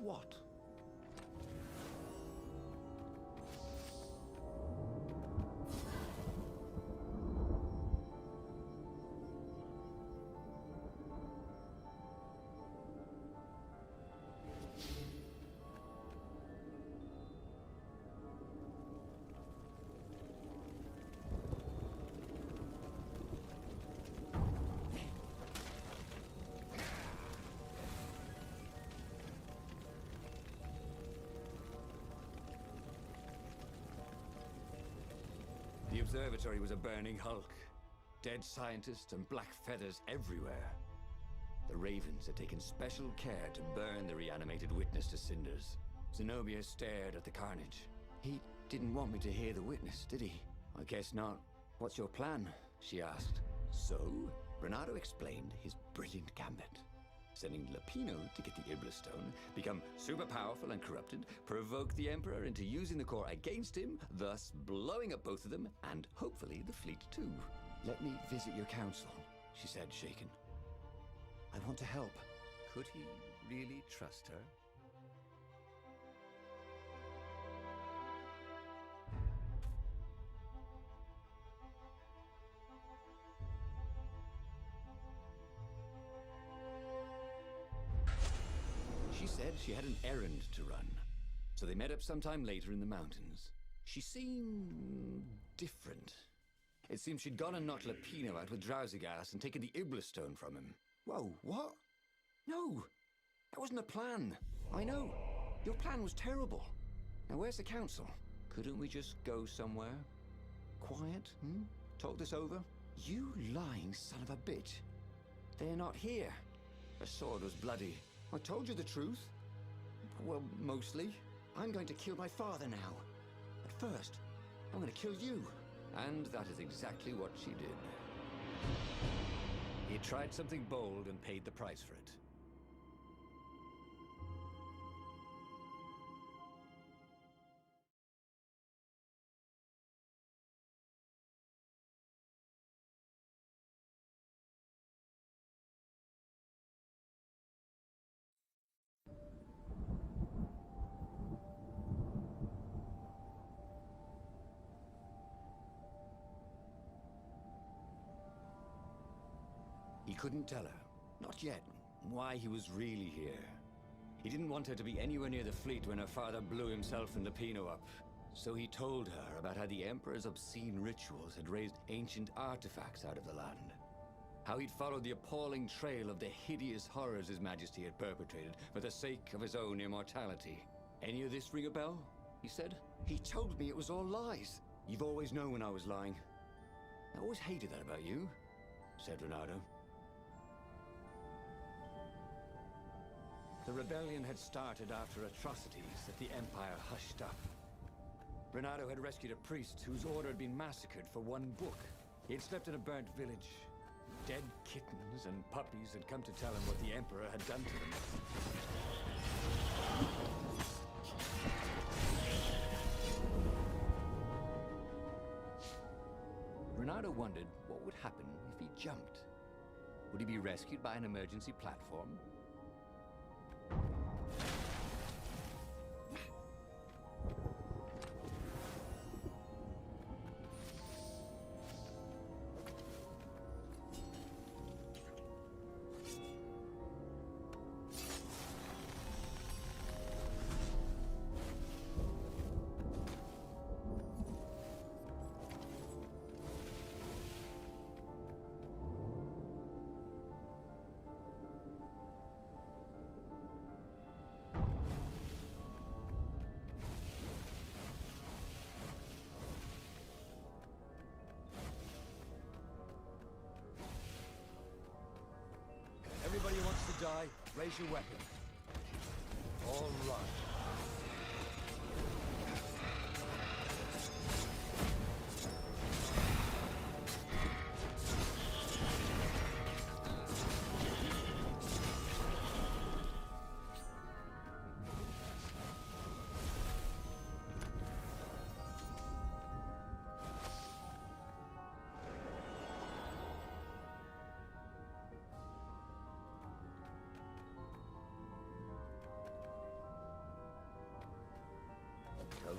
what? The observatory was a burning hulk. Dead scientists and black feathers everywhere. The ravens had taken special care to burn the reanimated witness to cinders. Zenobia stared at the carnage. He didn't want me to hear the witness, did he? I guess not. What's your plan? She asked. So, Reynardo explained his brilliant gambit. Sending Lapino to get the Iblastone, become super powerful and corrupted, provoke the Emperor into using the core against him, thus blowing up both of them, and hopefully the fleet too. Let me visit your council, she said, shaken. I want to help. Could he really trust her? She said she had an errand to run, so they met up sometime later in the mountains. She seemed different. It seemed she'd gone and knocked Lapino out with drowsy gas and taken the Iblastone from him. Whoa, what? No, that wasn't the plan. I know. Your plan was terrible. Now where's the council? Couldn't we just go somewhere? Quiet, Talk this over? You lying son of a bitch. They're not here. Her sword was bloody. I told you the truth. Well, mostly. I'm going to kill my father now. But first, I'm going to kill you. And that is exactly what she did. He tried something bold and paid the price for it. He couldn't tell her, not yet, why he was really here. He didn't want her to be anywhere near the fleet when her father blew himself and Lapino up. So he told her about how the Emperor's obscene rituals had raised ancient artifacts out of the land. How he'd followed the appalling trail of the hideous horrors His Majesty had perpetrated for the sake of his own immortality. Any of this ring a bell? He said. He told me it was all lies. You've always known when I was lying. I always hated that about you, said Reynardo. The rebellion had started after atrocities that the Empire hushed up. Reynardo had rescued a priest whose order had been massacred for one book. He had slept in a burnt village. Dead kittens and puppies had come to tell him what the Emperor had done to them. Reynardo wondered what would happen if he jumped. Would he be rescued by an emergency platform? Everybody who wants to die, raise your weapon. All right.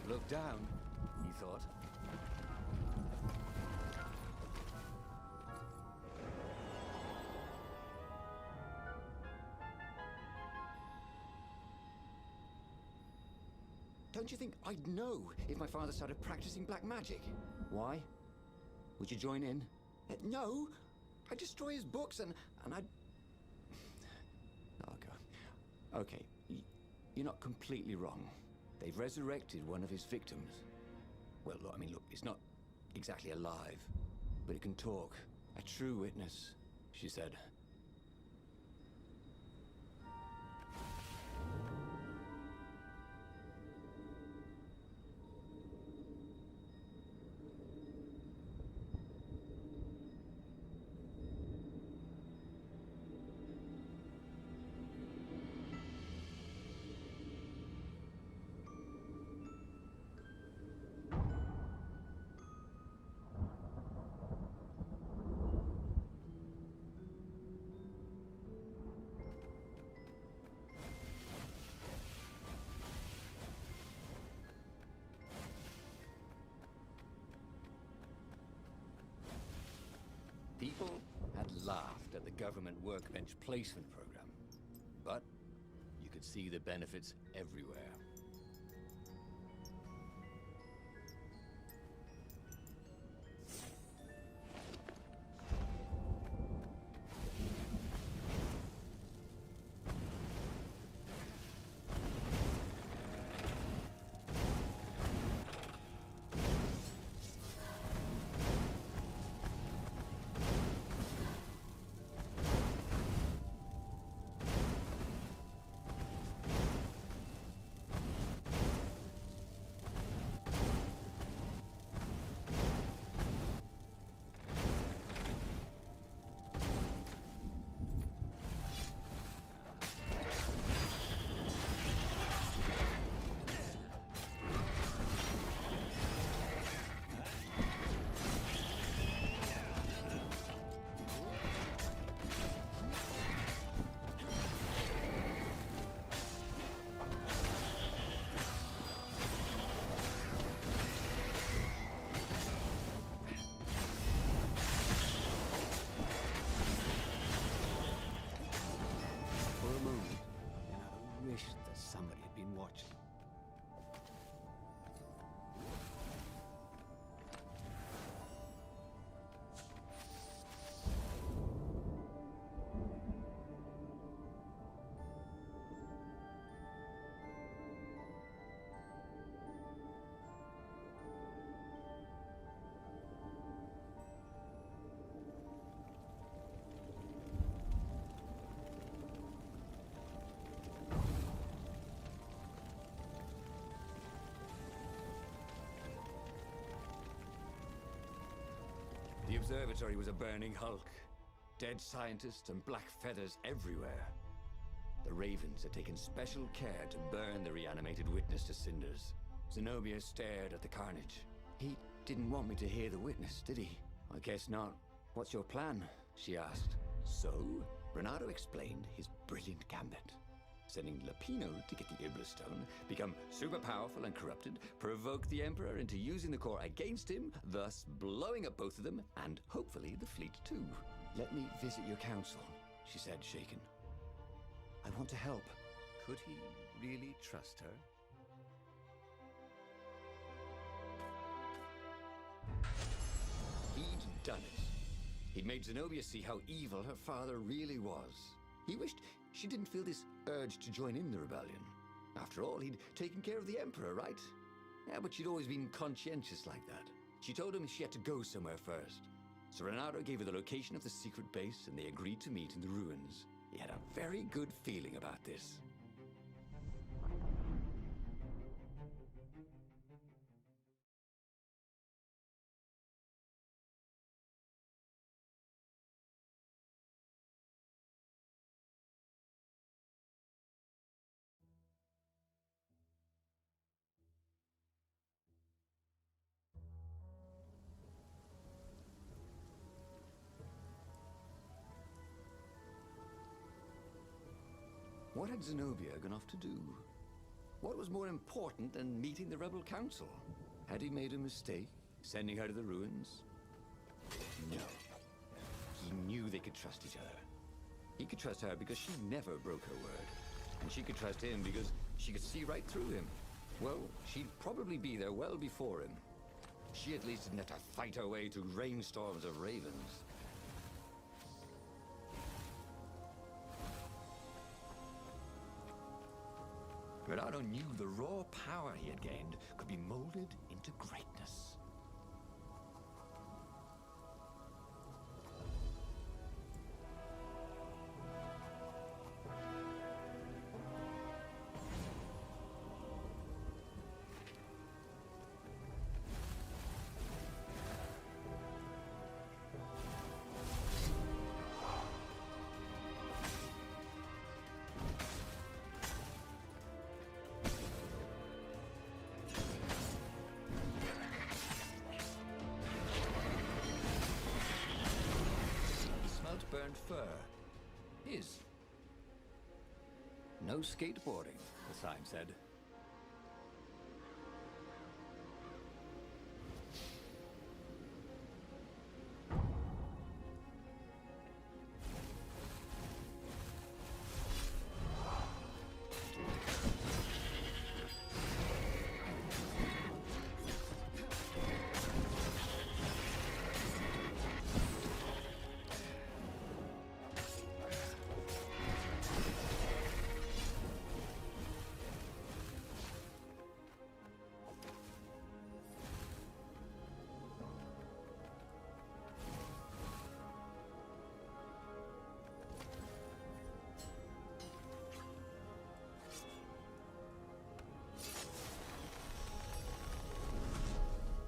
Look down, he thought. Don't you think I'd know if my father started practicing black magic? Why? Would you join in? No! I'd destroy his books and I'd... Oh, God. Okay, you're not completely wrong. They've resurrected one of his victims. Well, look, I mean, look, it's not exactly alive, but it can talk. A true witness, she said. People had laughed at the government workbench placement program, but you could see the benefits everywhere. The observatory was a burning hulk. Dead scientists and black feathers everywhere. The ravens had taken special care to burn the reanimated witness to cinders. Zenobia stared at the carnage. He didn't want me to hear the witness, did he? I guess not. What's your plan? She asked. So, Reynardo explained his brilliant gambit. Sending Lapino to get the Iblis stone, become super powerful and corrupted, provoke the Emperor into using the core against him, thus blowing up both of them, and hopefully the fleet too. Let me visit your council, she said, shaken. I want to help. Could he really trust her? He'd done it. He'd made Zenobia see how evil her father really was. He wished she didn't feel this urge to join in the rebellion. After all, he'd taken care of the Emperor, right? Yeah, but she'd always been conscientious like that. She told him she had to go somewhere first. So Reynardo gave her the location of the secret base, and they agreed to meet in the ruins. He had a very good feeling about this. What had Zenobia gone off to do? What was more important than meeting the rebel council? Had he made a mistake, sending her to the ruins? No. He knew they could trust each other. He could trust her because she never broke her word. And she could trust him because she could see right through him. Well, she'd probably be there well before him. She at least didn't have to fight her way through rainstorms of ravens. Reynardo knew the raw power he had gained could be molded into greatness. Burned fur. His. No skateboarding, the sign said.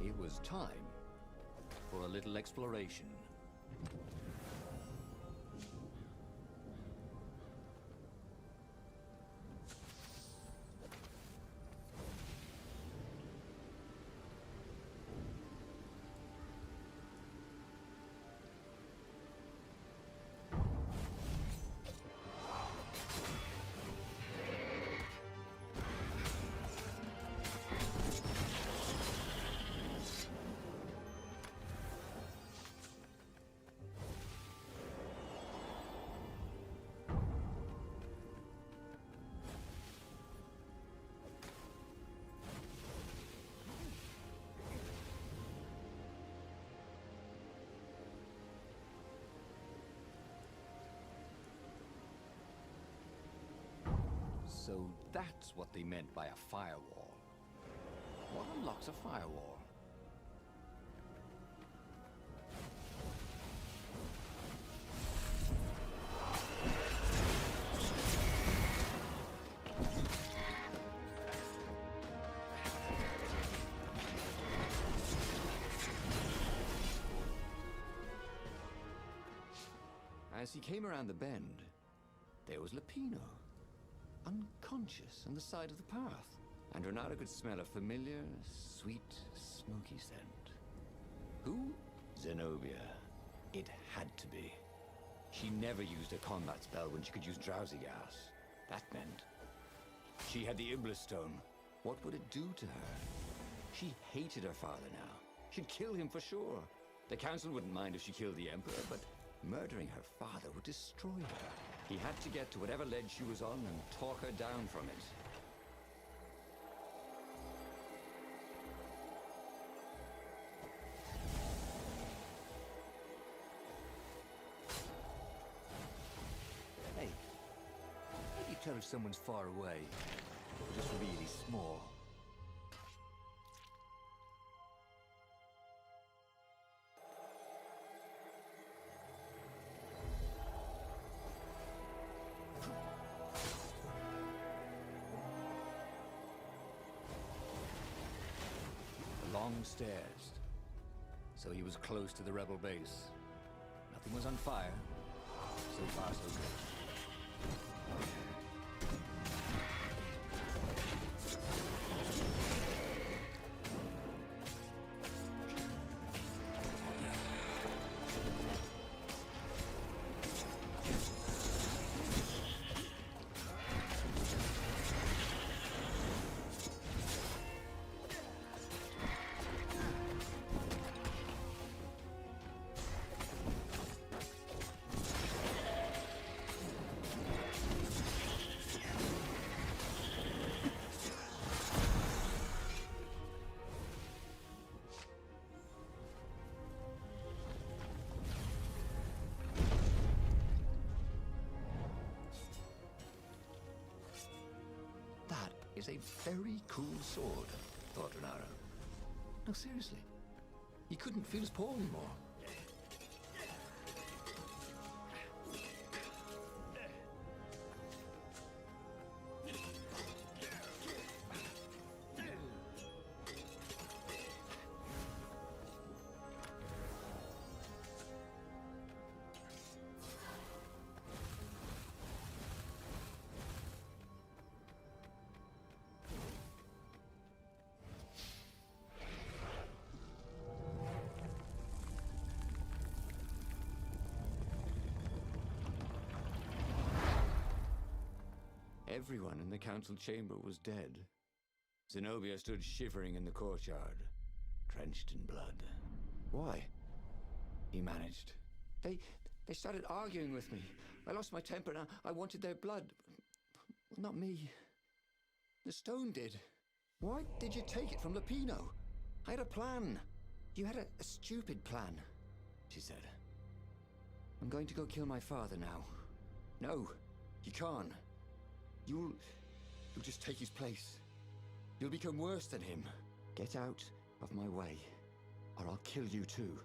It was time for a little exploration. So that's what they meant by a firewall. What unlocks a firewall? As he came around the bend, there was Lupino, unconscious on the side of the path, and Reynardo could smell a familiar, sweet, smoky scent. Who? Zenobia. It had to be. She never used a combat spell when she could use drowsy gas. That meant she had the Iblis stone. What would it do to her? She hated her father now. She'd kill him for sure. The council wouldn't mind if she killed the Emperor, but murdering her father would destroy her. He had to get to whatever ledge she was on and talk her down from it. Hey, how do you tell if someone's far away or just really small? Long stairs. So he was close to the rebel base. Nothing was on fire. So far, so good. is a very cool sword, thought Reynardo. No, seriously. He couldn't feel his paw anymore. Everyone in the council chamber was dead. Zenobia stood shivering in the courtyard, drenched in blood. Why? He managed. They started arguing with me. I lost my temper and I wanted their blood. Well, not me. The stone did. Why did you take it from Lupino? I had a plan. You had a stupid plan, she said. I'm going to go kill my father now. No, you can't. You'll just take his place. You'll become worse than him. Get out of my way, or I'll kill you too.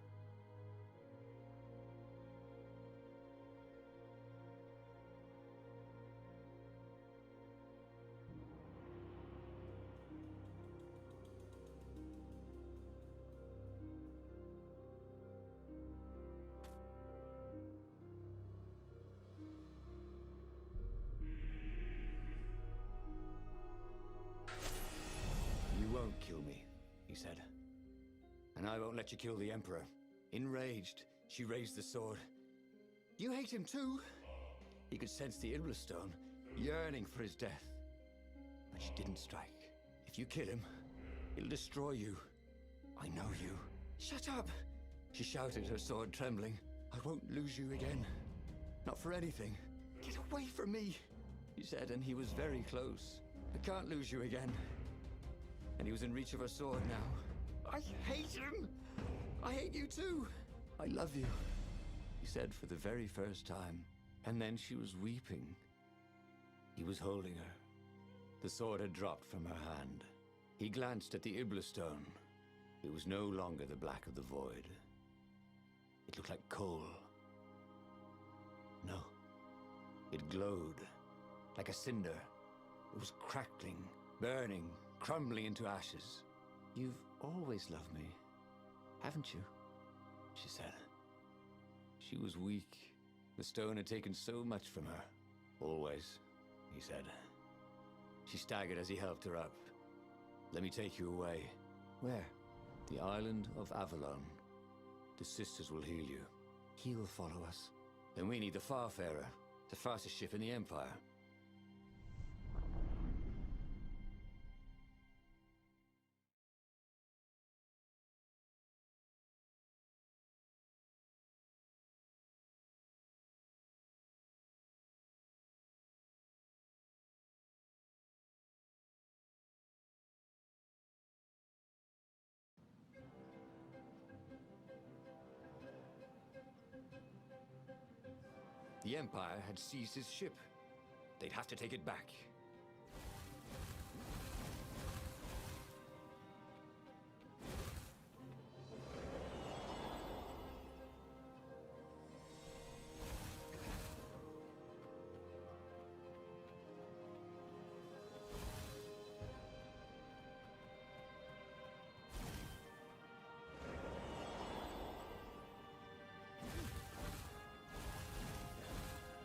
You won't kill me, he said. And I won't let you kill the Emperor. Enraged, she raised the sword. You hate him too? He could sense the Stone, yearning for his death. But she didn't strike. If you kill him, he'll destroy you. I know you. Shut up! She shouted, her sword trembling. I won't lose you again. Not for anything. Get away from me, he said, and he was very close. I can't lose you again. And he was in reach of her sword now. I hate him! I hate you too! I love you, he said for the very first time. And then she was weeping. He was holding her. The sword had dropped from her hand. He glanced at the Stone. It was no longer the black of the void. It looked like coal. No. It glowed, like a cinder. It was crackling, burning, crumbling into ashes. You've always loved me, haven't you? She said. She was weak. The stone had taken so much from her. Always, he said. She staggered as he helped her up. Let me take you away. Where? The island of Avalon. The sisters will heal you. He'll follow us. Then we need the Farfarer, the fastest ship in the Empire. The Empire had seized his ship. They'd have to take it back.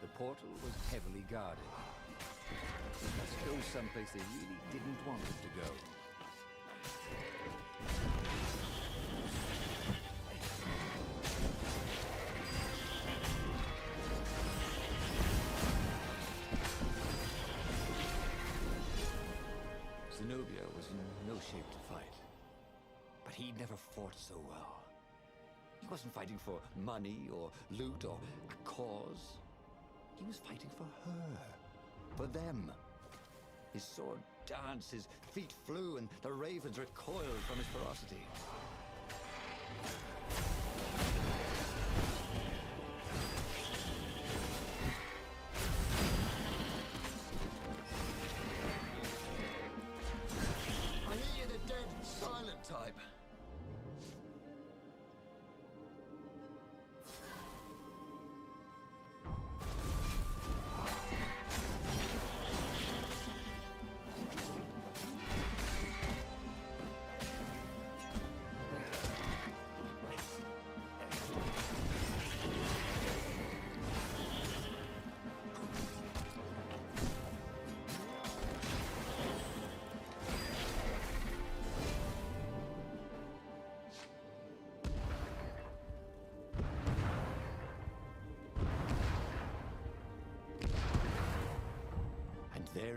The portal was heavily guarded. They must go someplace they really didn't want it to go. Zenobia was in no shape to fight. But he never fought so well. He wasn't fighting for money or loot or a cause. He was fighting for her, for them. His sword danced, his feet flew, and the ravens recoiled from his ferocity.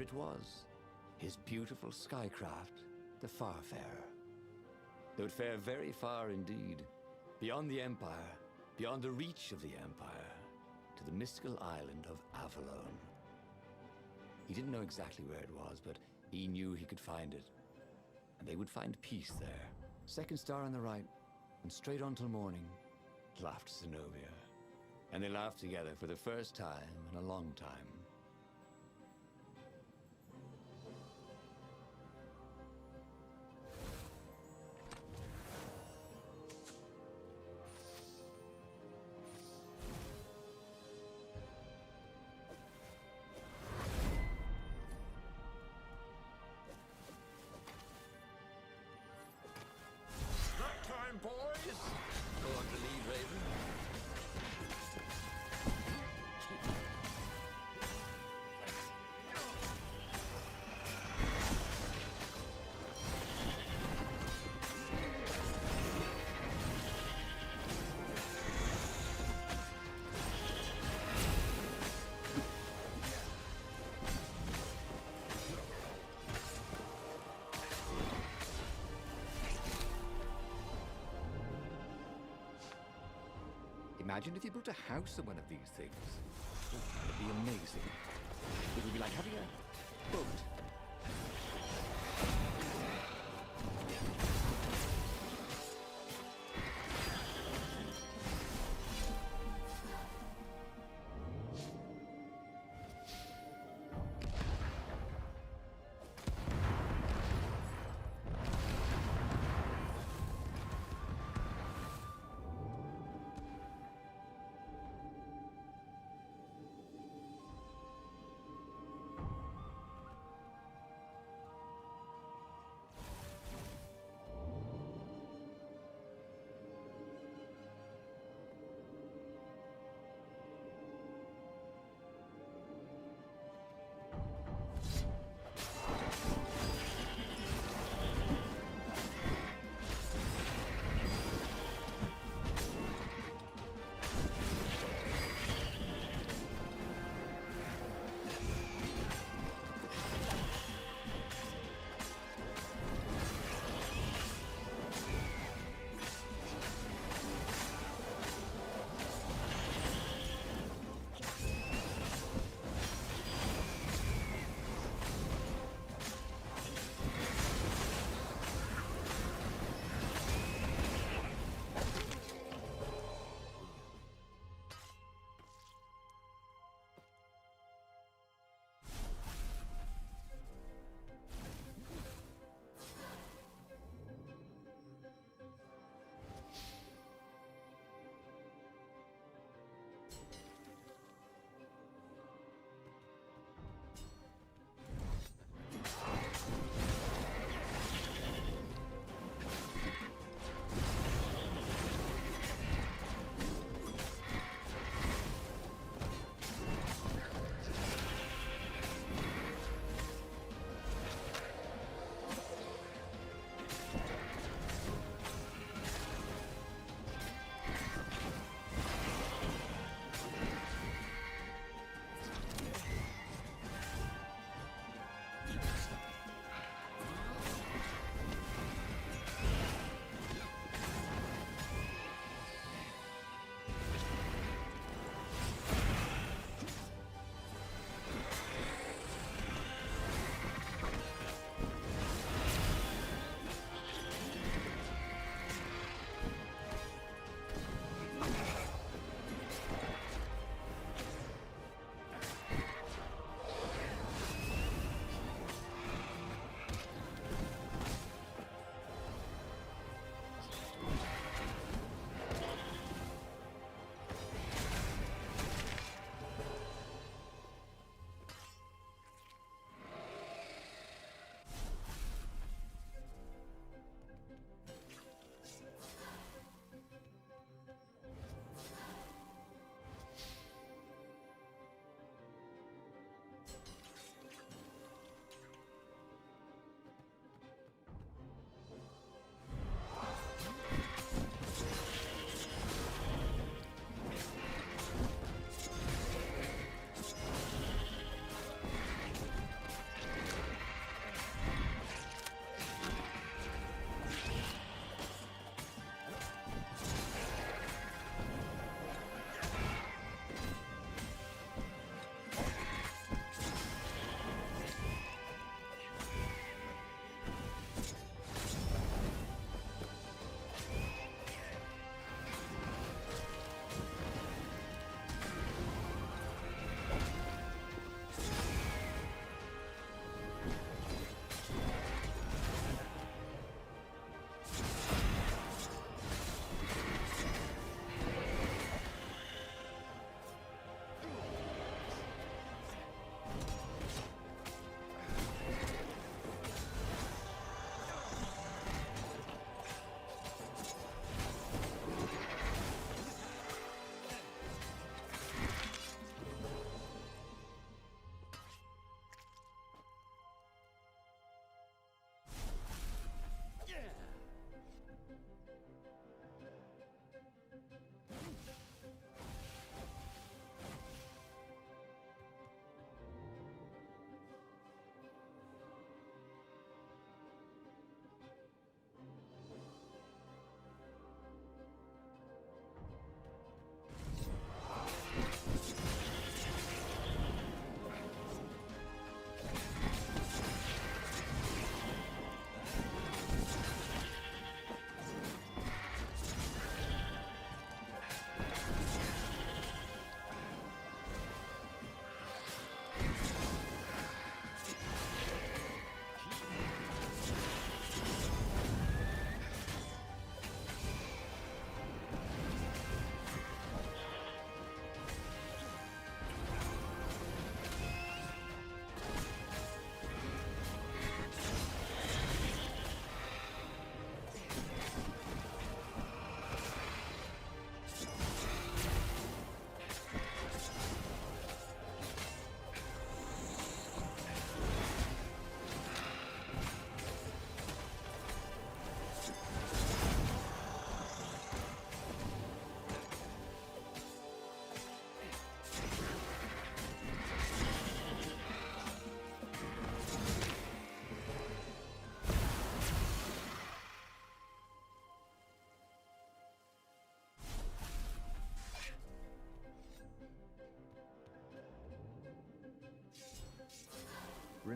it was, his beautiful skycraft, the Farfarer. They would fare very far indeed, beyond the Empire, beyond the reach of the Empire, to the mystical island of Avalon. He didn't know exactly where it was, but he knew he could find it. And they would find peace there. Second star on the right, and straight on till morning, laughed Zenobia. And they laughed together for the first time in a long time. Boys, go on to lead, Raven. Imagine if you built a house on one of these things. It'd be amazing. It would be like having a boat.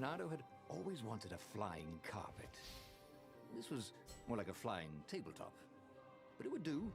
Reynardo had always wanted a flying carpet. This was more like a flying tabletop, but it would do.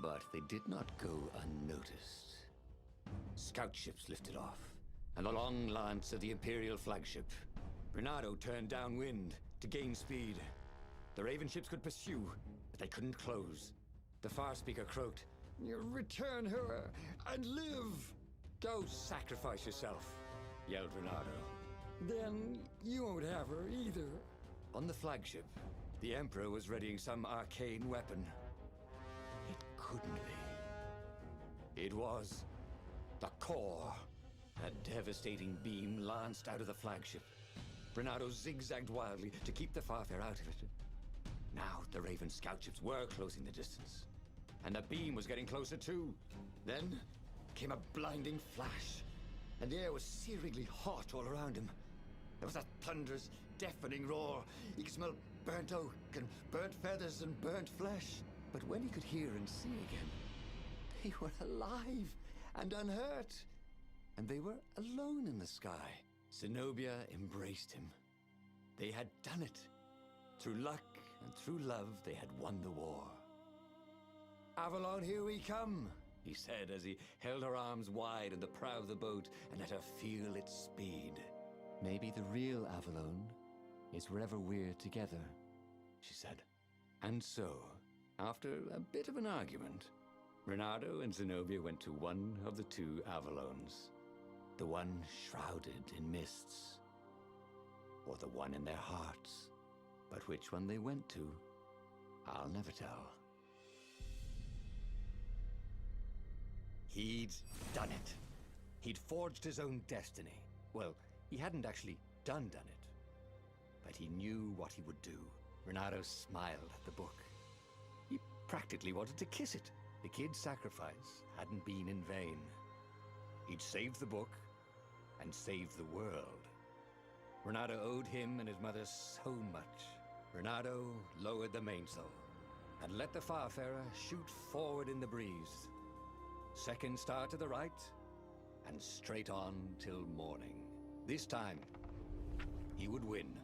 But they did not go unnoticed. Scout ships lifted off, and the long lance of the Imperial flagship. Reynardo turned downwind to gain speed. The Raven ships could pursue, but they couldn't close. The Farspeaker croaked, "You return her and live!" "Go sacrifice yourself," yelled Reynardo. "Then you won't have her either." On the flagship, the Emperor was readying some arcane weapon. It couldn't be. It was the core. A devastating beam lanced out of the flagship. Reynardo zigzagged wildly to keep the Farfair out of it. Now the Raven scout ships were closing the distance, and the beam was getting closer too. Then came a blinding flash, and the air was searingly hot all around him. There was a thunderous, deafening roar. He could smell burnt oak and burnt feathers and burnt flesh. But when he could hear and see again, they were alive and unhurt. And they were alone in the sky. Zenobia embraced him. They had done it. Through luck and through love, they had won the war. "Avalon, here we come," he said as he held her arms wide in the prow of the boat and let her feel its speed. "Maybe the real Avalon is wherever we're together," she said. And so, after a bit of an argument, Reynardo and Zenobia went to one of the two Avalons. The one shrouded in mists, or the one in their hearts. But which one they went to, I'll never tell. He'd done it. He'd forged his own destiny. Well, he hadn't actually done it, but he knew what he would do. Reynardo smiled at the book. He practically wanted to kiss it. The kid's sacrifice hadn't been in vain. He'd saved the book and saved the world. Reynardo owed him and his mother so much. Reynardo lowered the mainsail and let the Farfarer shoot forward in the breeze. Second star to the right, and straight on till morning. This time, he would win.